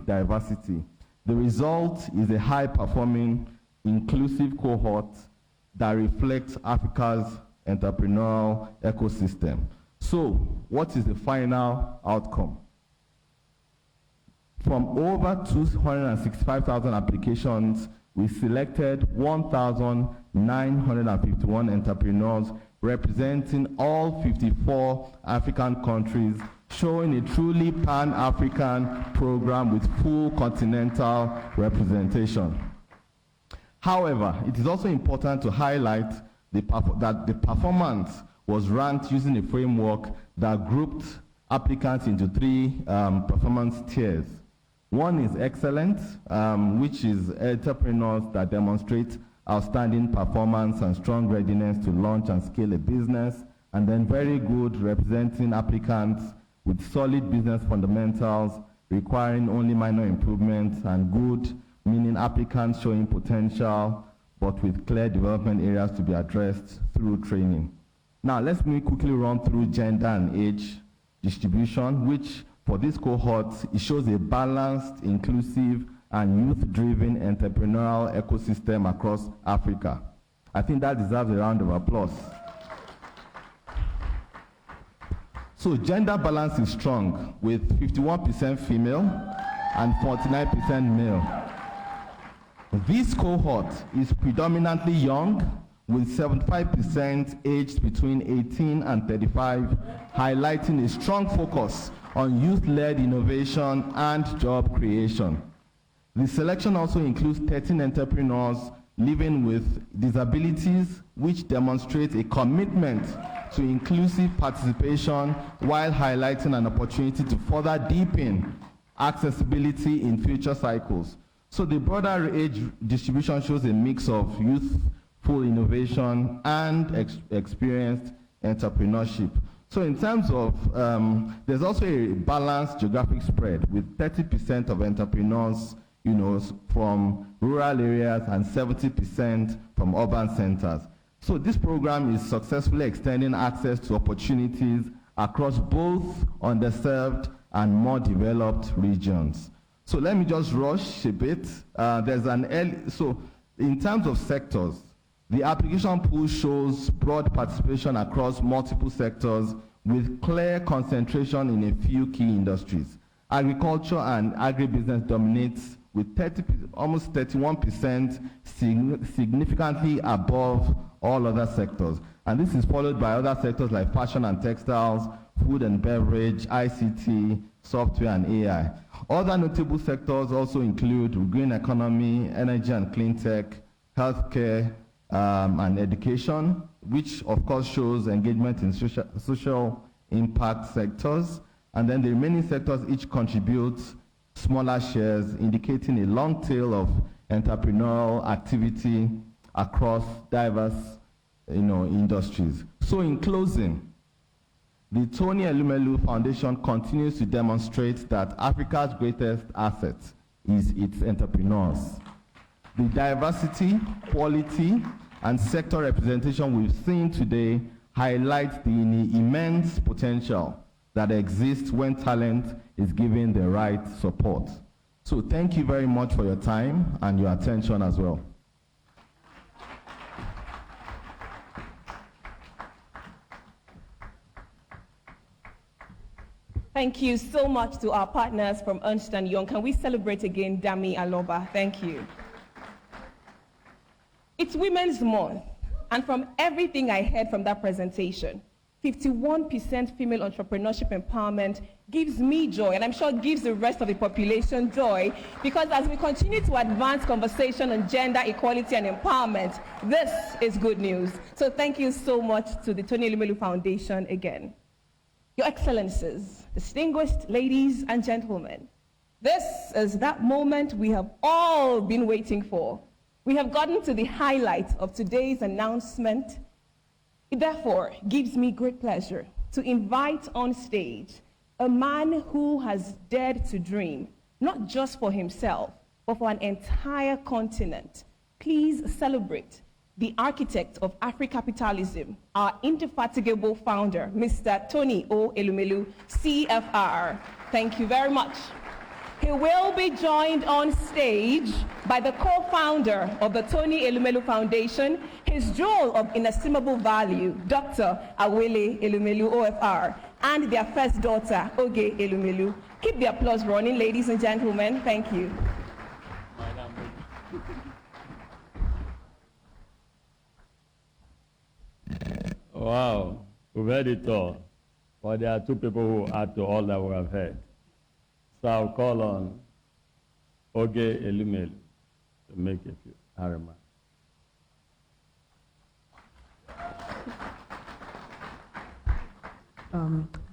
diversity. The result is a high-performing, inclusive cohort that reflects Africa's entrepreneurial ecosystem. So, what is the final outcome? From over 265,000 applications, we selected 1,951 entrepreneurs representing all 54 African countries, showing a truly pan-African program with full continental representation. However, it is also important to highlight that the performance was ranked using a framework that grouped applicants into three performance tiers. One is excellent, which is entrepreneurs that demonstrate outstanding performance and strong readiness to launch and scale a business, and then very good, representing applicants with solid business fundamentals, requiring only minor improvements, and good, meaning applicants showing potential, but with clear development areas to be addressed through training. Now, let me quickly run through gender and age distribution, which for this cohort, it shows a balanced, inclusive, and youth-driven entrepreneurial ecosystem across Africa. I think that deserves a round of applause. So gender balance is strong, with 51% female and 49% male. This cohort is predominantly young, with 75% aged between 18 and 35, highlighting a strong focus on youth-led innovation and job creation. The selection also includes 13 entrepreneurs living with disabilities, which demonstrate a commitment to inclusive participation while highlighting an opportunity to further deepen accessibility in future cycles. So the broader age distribution shows a mix of youthful innovation and experienced entrepreneurship. So in terms of, there's also a balanced geographic spread with 30% of entrepreneurs, from rural areas and 70% from urban centers. So this program is successfully extending access to opportunities across both underserved and more developed regions. So let me just rush a bit. So in terms of sectors, the application pool shows broad participation across multiple sectors with clear concentration in a few key industries. Agriculture and agribusiness dominates with almost 31%, significantly above all other sectors. And this is followed by other sectors like fashion and textiles, food and beverage, ICT, software, and AI. Other notable sectors also include green economy, energy and clean tech, healthcare, and education, which of course shows engagement in social impact sectors. And then the remaining sectors each contribute smaller shares, indicating a long tail of entrepreneurial activity across diverse industries. So in closing, the Tony Elumelu Foundation continues to demonstrate that Africa's greatest asset is its entrepreneurs. The diversity, quality, and sector representation we've seen today highlights the immense potential that exists when talent is given the right support. So thank you very much for your time and your attention as well. Thank you so much to our partners from Ernst & Young. Can we celebrate again Dami Aloba? Thank you. It's Women's Month, and from everything I heard from that presentation, 51% female entrepreneurship empowerment gives me joy, and I'm sure gives the rest of the population joy, because as we continue to advance conversation on gender equality and empowerment, this is good news. So thank you so much to the Tony Elumelu Foundation again. Your Excellencies, distinguished ladies and gentlemen, this is that moment we have all been waiting for. We have gotten to the highlight of today's announcement. It therefore gives me great pleasure to invite on stage a man who has dared to dream, not just for himself, but for an entire continent. Please celebrate the architect of Afri-capitalism, our indefatigable founder, Mr. Tony O. Elumelu, CFR. Thank you very much. He will be joined on stage by the co-founder of the Tony Elumelu Foundation, his jewel of inestimable value, Dr. Awele Elumelu, OFR, and their first daughter, Oge Elumelu. Keep the applause running, ladies and gentlemen. Thank you. Wow, we've heard it all. But there are two people who add to all that we have heard. So I'll call on Oge Elumelu to make a few remarks.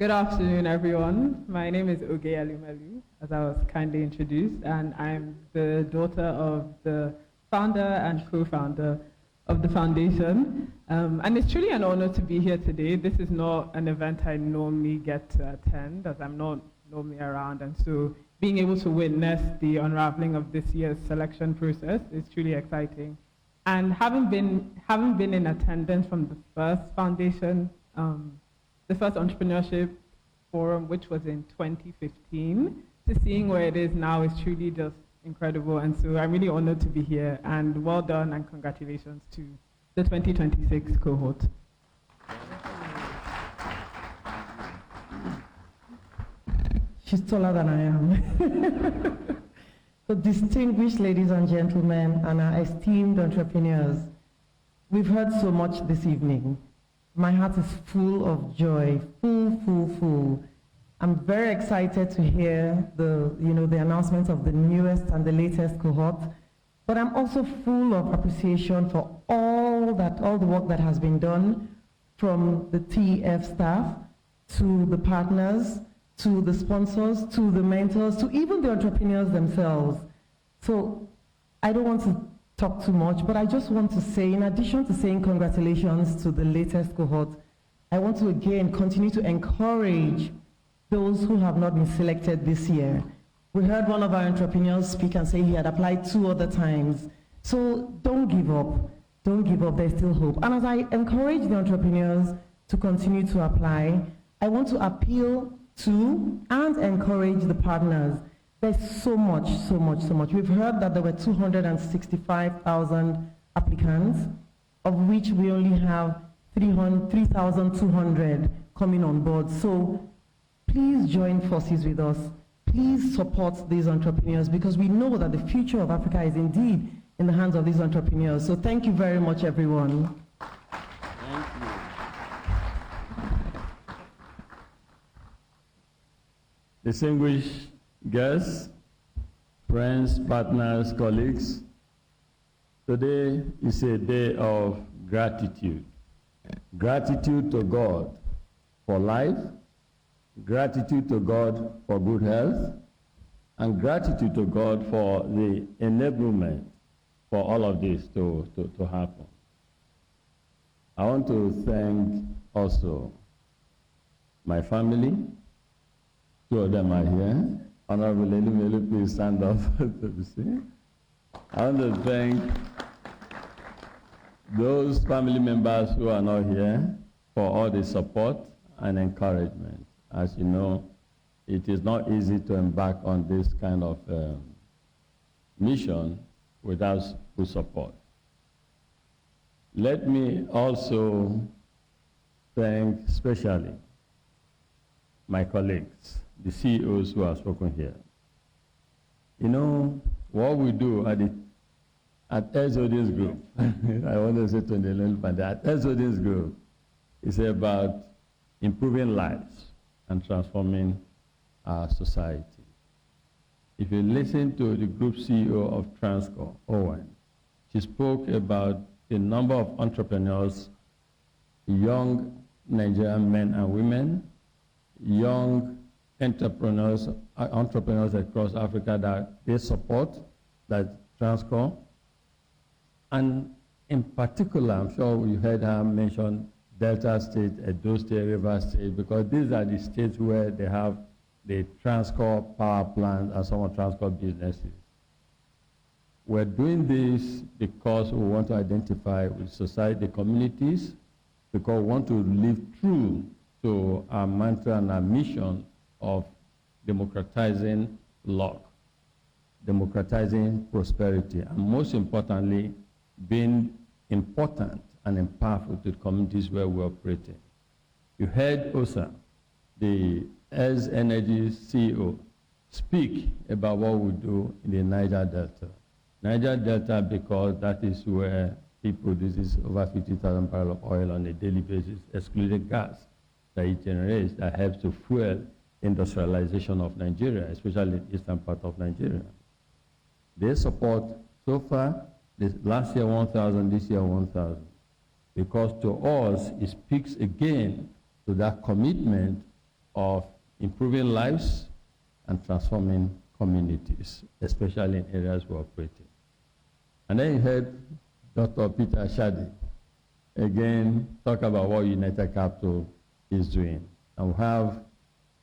Good afternoon, everyone. My name is Oge Elumelu, as I was kindly introduced, and I'm the daughter of the founder and co-founder of the foundation. And it's truly an honor to be here today. This is not an event I normally get to attend, as I'm not normally around, and so being able to witness the unraveling of this year's selection process is truly exciting. And having been in attendance from the first foundation, the first entrepreneurship forum, which was in 2015, to seeing where it is now is truly just incredible. And so I'm really honored to be here, and well done and congratulations to the 2026 cohort. She's taller than I am. So distinguished ladies and gentlemen and our esteemed entrepreneurs, we've heard so much this evening. My heart is full of joy, full. I'm very excited to hear the announcements of the newest and the latest cohort, but I'm also full of appreciation for all the work that has been done, from the TEF staff to the partners, to the sponsors, to the mentors, to even the entrepreneurs themselves. So I don't want to talk too much, but I just want to say, in addition to saying congratulations to the latest cohort, I want to again continue to encourage those who have not been selected this year. We heard one of our entrepreneurs speak and say he had applied 2 other times. So don't give up. Don't give up, there's still hope. And as I encourage the entrepreneurs to continue to apply, I want to appeal to and encourage the partners. There's so much. We've heard that there were 265,000 applicants, of which we only have 3,200 coming on board. So please join forces with us. Please support these entrepreneurs, because we know that the future of Africa is indeed in the hands of these entrepreneurs. So thank you very much, everyone. Thank you. Distinguished guests, friends, partners, colleagues, today is a day of gratitude. Gratitude to God for life, gratitude to God for good health, and gratitude to God for the enablement for all of this to happen. I want to thank also my family. 2 of them are here. Honorable Elumelu, please stand up to be seen. I want to thank those family members who are not here for all the support and encouragement. As you know, it is not easy to embark on this kind of mission without good support. Let me also thank especially my colleagues, the CEOs who have spoken here. You know, what we do at SOD's group, I want to say to the little that SOD's group is about improving lives and transforming our society. If you listen to the group CEO of Transcorp, Owen, she spoke about the number of entrepreneurs, young Nigerian men and women, young entrepreneurs across Africa that they support, that Transcorp. And in particular, I'm sure you heard her mention Delta State, Edo State, River State, because these are the states where they have the Transcorp power plants and some of Transcorp businesses. We're doing this because we want to identify with society, communities, because we want to live true to our mantra and our mission of democratizing luck democratizing prosperity, and most importantly, being important and impactful to the communities where we operate in. You heard Osa, the ERS Energy CEO, speak about what we do in the Niger Delta. Niger Delta, because that is where he produces over 50,000 barrels of oil on a daily basis, excluding gas that it generates that helps to fuel industrialization of Nigeria, especially the eastern part of Nigeria. They support, so far, last year 1,000, this year 1,000. Because to us, it speaks again to that commitment of improving lives and transforming communities, especially in areas we operate in. And then you heard Dr. Peter Shadi again talk about what United Capital is doing. And we have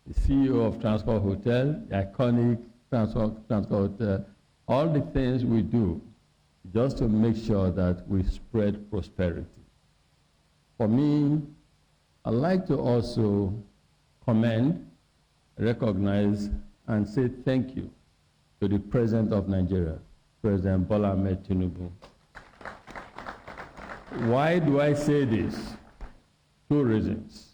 the CEO of Transport Hotel, the iconic Transport Hotel, all the things we do just to make sure that we spread prosperity. For me, I'd like to also commend, recognize, and say thank you to the President of Nigeria, President Bola Ahmed Tinubu. Why do I say this? Two reasons.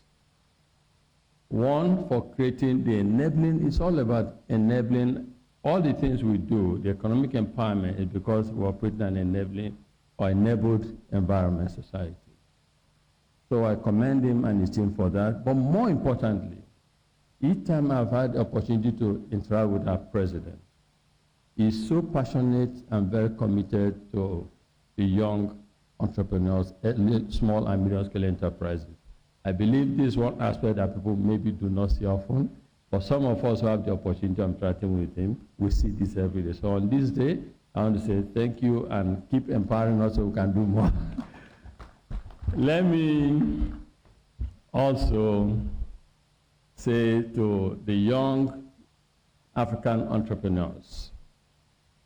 One, for creating the enabling, it's all about enabling all the things we do. The economic empowerment is because we operate in an enabling or enabled environment society. So I commend him and his team for that. But more importantly, each time I've had the opportunity to interact with our president, he's so passionate and very committed to the young entrepreneurs, small and medium-scale enterprises. I believe this is one aspect that people maybe do not see often, but some of us who have the opportunity of interacting with him, we see this every day. So on this day, I want to say thank you and keep empowering us so we can do more. Let me also say to the young African entrepreneurs,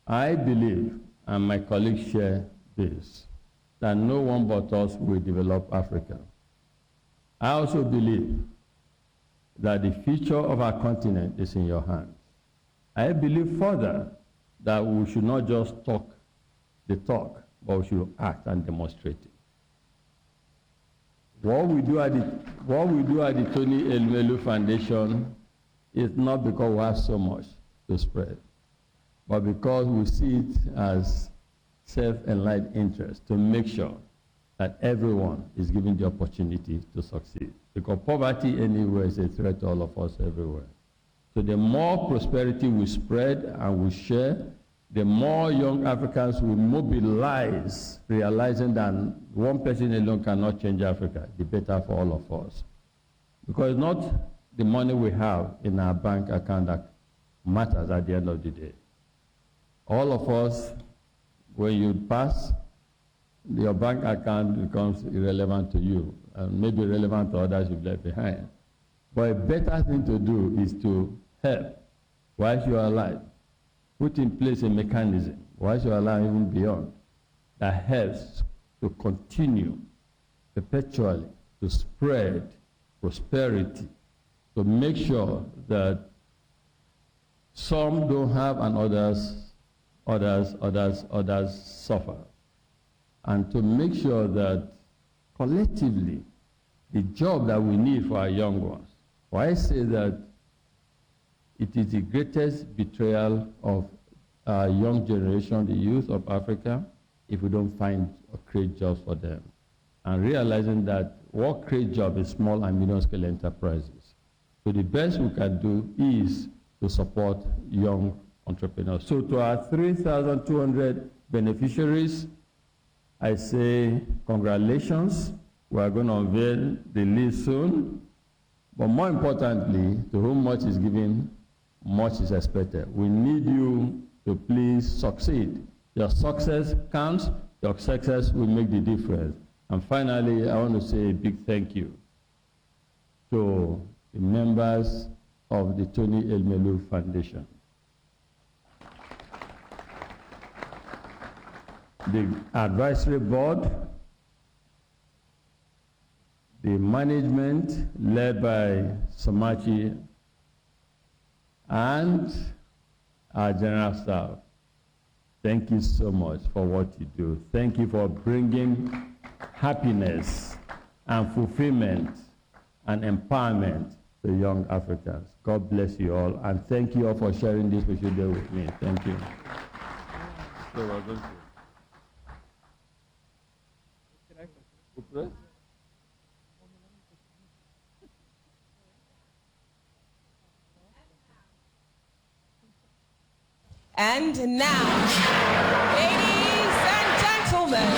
I believe, and my colleagues share this, that no one but us will develop Africa. I also believe that the future of our continent is in your hands. I believe further that we should not just talk the talk, but we should act and demonstrate it. What we do at the Tony Elumelu Foundation is not because we have so much to spread, but because we see it as self-enlightened interest to make sure that everyone is given the opportunity to succeed. Because poverty anywhere is a threat to all of us everywhere. So the more prosperity we spread and we share, the more young Africans will mobilize, realizing that one person alone cannot change Africa, the better for all of us. Because it's not the money we have in our bank account that matters at the end of the day. All of us, when you pass, your bank account becomes irrelevant to you, and maybe relevant to others you've left behind. But a better thing to do is to help whilst you are alive. Put in place a mechanism, whilst you are alive even beyond, that helps to continue perpetually to spread prosperity, to make sure that some don't have and others suffer. And to make sure that collectively, the job that we need for our young ones, why I say that it is the greatest betrayal of our young generation, the youth of Africa, if we don't find or create jobs for them. And realizing that what creates jobs is small and medium-scale enterprises. So the best we can do is to support young entrepreneurs. So to our 3,200 beneficiaries, I say congratulations. We are going to unveil the list soon. But more importantly, to whom much is given, much is expected. We need you to please succeed. Your success counts. Your success will make the difference. And finally, I want to say a big thank you to the members of the Tony Elumelu Foundation. The advisory board, the management led by Somachi, and our general staff. Thank you so much for what you do. Thank you for bringing happiness and fulfillment and empowerment to young Africans. God bless you all, and thank you all for sharing this with you there with me. Thank you. So we're going to... And now, ladies and gentlemen,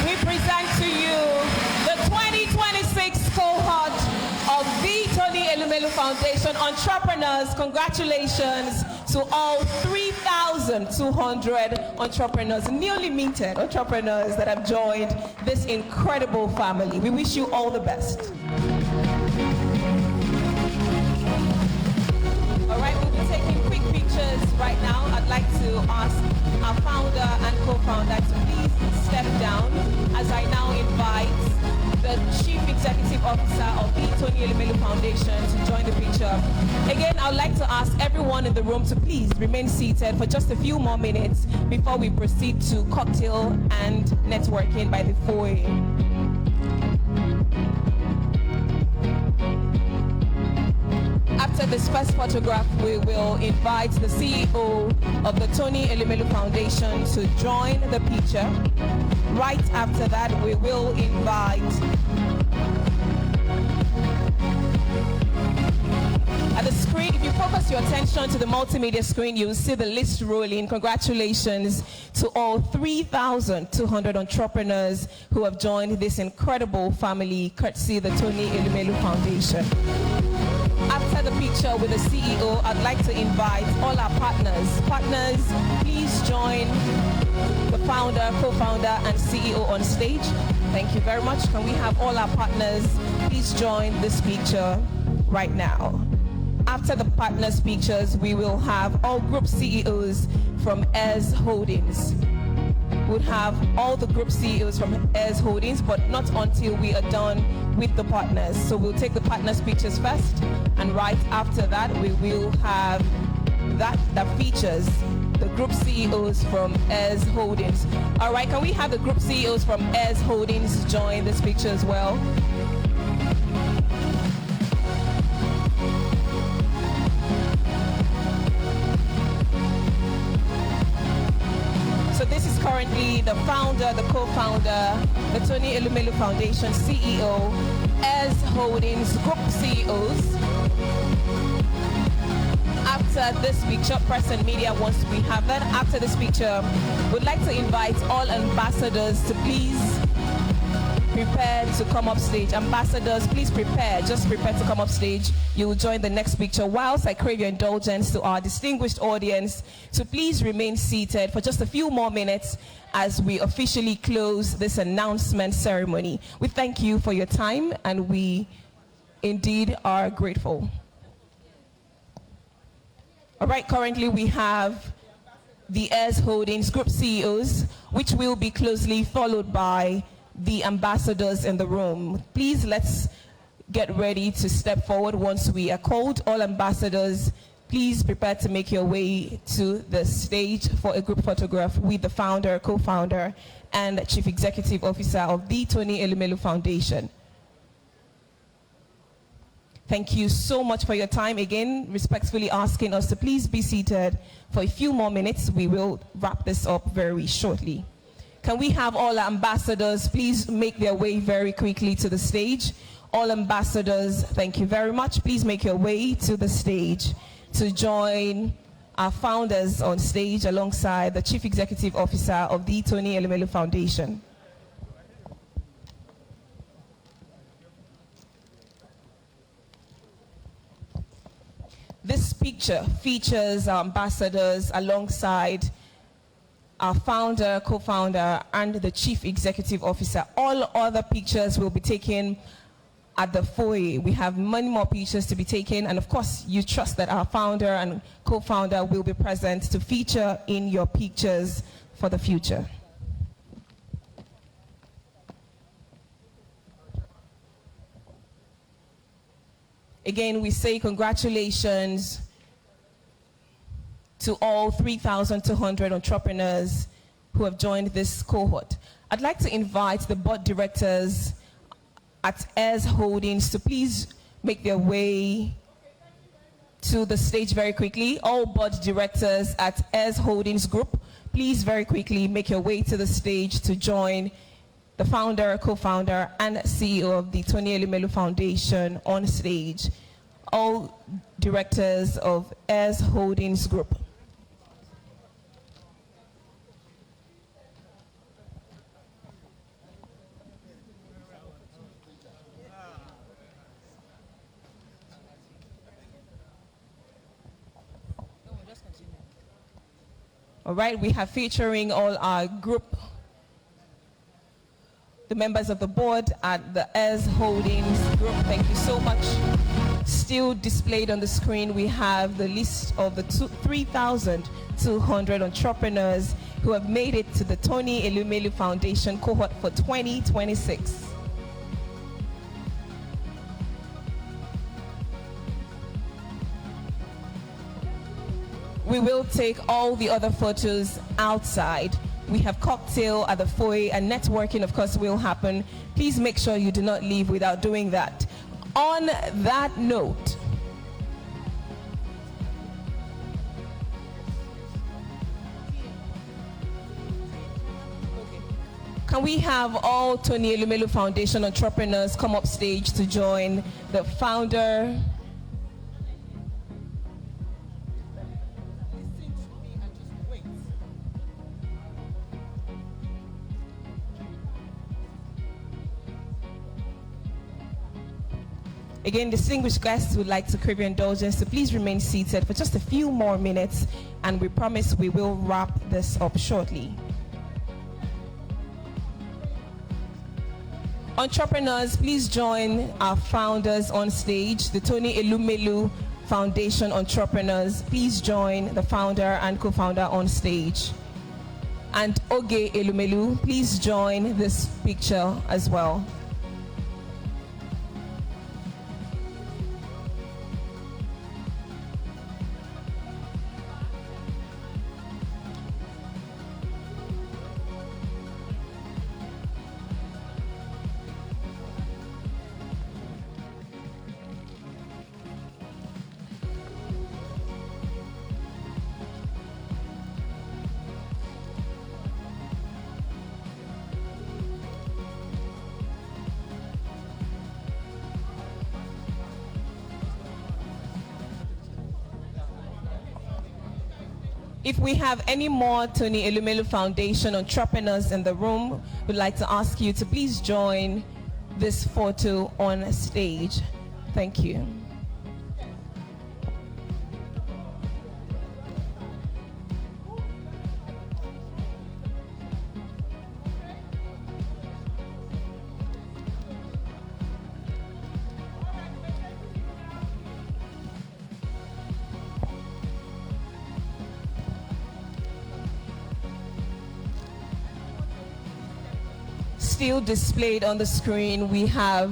we present to you the 2026 cohort of the Tony Elumelu Foundation Entrepreneurs. Congratulations to all 3,200 entrepreneurs, newly minted entrepreneurs that have joined this incredible family. We wish you all the best. All right, we'll be taking quick pictures right now. I'd like to ask our founder and co-founder to please step down as I now invite the Chief Executive Officer of the Tony Elumelu Foundation to join the picture. Again, I would like to ask everyone in the room to please remain seated for just a few more minutes before we proceed to cocktail and networking by the foyer. After this first photograph, we will invite the CEO of the Tony Elumelu Foundation to join the picture. Right after that, we will invite at the screen. If you focus your attention to the multimedia screen, you will see the list rolling. Congratulations to all 3,200 entrepreneurs who have joined this incredible family, courtesy the Tony Elumelu Foundation. After the picture with the CEO, I'd like to invite all our partners. Partners, please join the founder, co-founder, and CEO on stage. Thank you very much. Can we have all our partners please join this picture right now? After the partners' pictures, we will have all group CEOs from ES Holdings. We'll have all the group CEOs from ES Holdings, but not until we are done with the partners. So we'll take the partners' pictures first, and right after that, we will have that features the group CEOs from ES Holdings. All right, can we have the group CEOs from ES Holdings join this picture as well? So this is currently the founder, the co-founder, the Tony Elumelu Foundation CEO, ES Holdings Group CEOs. After this picture, press and media, once we have that, after this picture, we'd like to invite all ambassadors to please prepare to come up stage. Ambassadors, please prepare. Just prepare to come up stage. You will join the next picture. Whilst I crave your indulgence to our distinguished audience to please remain seated for just a few more minutes as we officially close this announcement ceremony. We thank you for your time, and we indeed are grateful. All right, currently we have the ES Holdings Group CEOs, which will be closely followed by the ambassadors in the room. Please let's get ready to step forward once we are called. All ambassadors, please prepare to make your way to the stage for a group photograph with the founder, co-founder, and Chief Executive Officer of the Tony Elumelu Foundation. Thank you so much for your time. Again, respectfully asking us to please be seated for a few more minutes. We will wrap this up very shortly. Can we have all our ambassadors please make their way very quickly to the stage? All ambassadors, thank you very much. Please make your way to the stage to join our founders on stage alongside the Chief Executive Officer of the Tony Elumelu Foundation. This picture features our ambassadors alongside our founder, co-founder, and the Chief Executive Officer. All other pictures will be taken at the foyer. We have many more pictures to be taken, and of course, you trust that our founder and co-founder will be present to feature in your pictures for the future. Again, we say congratulations to all 3,200 entrepreneurs who have joined this cohort. I'd like to invite the board directors at Heirs Holdings to please make their way to the stage very quickly. All board directors at Heirs Holdings Group, please very quickly make your way to the stage to join the founder, co-founder, and CEO of the Tony Elumelu Foundation on stage. All directors of Heirs Holdings Group. All right, we have featuring all our group, the members of the board at the Heirs Holdings Group. Thank you so much. Still displayed on the screen, we have the list of the 3,200 entrepreneurs who have made it to the Tony Elumelu Foundation cohort for 2026. We will take all the other photos outside. We have cocktail at the foyer, and networking, of course, will happen. Please make sure you do not leave without doing that. On that note, can we have all Tony Elumelu Foundation entrepreneurs come up stage to join the founder, again, distinguished guests would like to crave your indulgence, so please remain seated for just a few more minutes, and we promise we will wrap this up shortly. Entrepreneurs, please join our founders on stage, the Tony Elumelu Foundation entrepreneurs. Please join the founder and co-founder on stage. And Oge Elumelu, please join this picture as well. If we have any more Tony Elumelu Foundation entrepreneurs in the room, we'd like to ask you to please join this photo on stage. Thank you. Still displayed on the screen, we have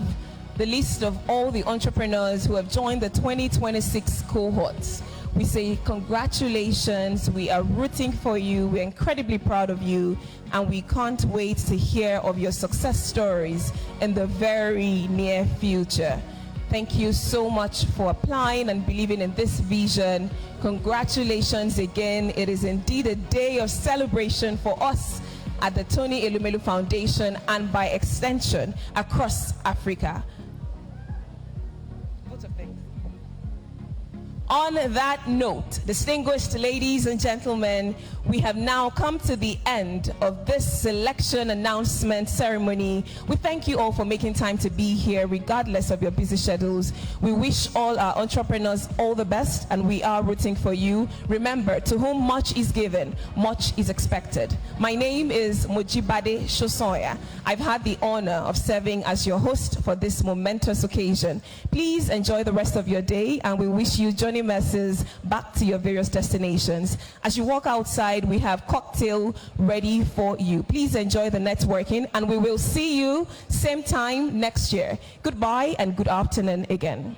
the list of all the entrepreneurs who have joined the 2026 cohorts. We say congratulations, we are rooting for you, we're incredibly proud of you, and we can't wait to hear of your success stories in the very near future. Thank you so much for applying and believing in this vision. Congratulations again. It is indeed a day of celebration for us at the Tony Elumelu Foundation and by extension across Africa. On that note, distinguished ladies and gentlemen, we have now come to the end of this selection announcement ceremony. We thank you all for making time to be here regardless of your busy schedules. We wish all our entrepreneurs all the best, and we are rooting for you. Remember, to whom much is given, much is expected. My name is Mojibade Shosoya. I've had the honor of serving as your host for this momentous occasion. Please enjoy the rest of your day, and we wish you journey messes back to your various destinations. As you walk outside, we have cocktail ready for you. Please enjoy the networking, and we will see you same time next year. Goodbye and good afternoon again.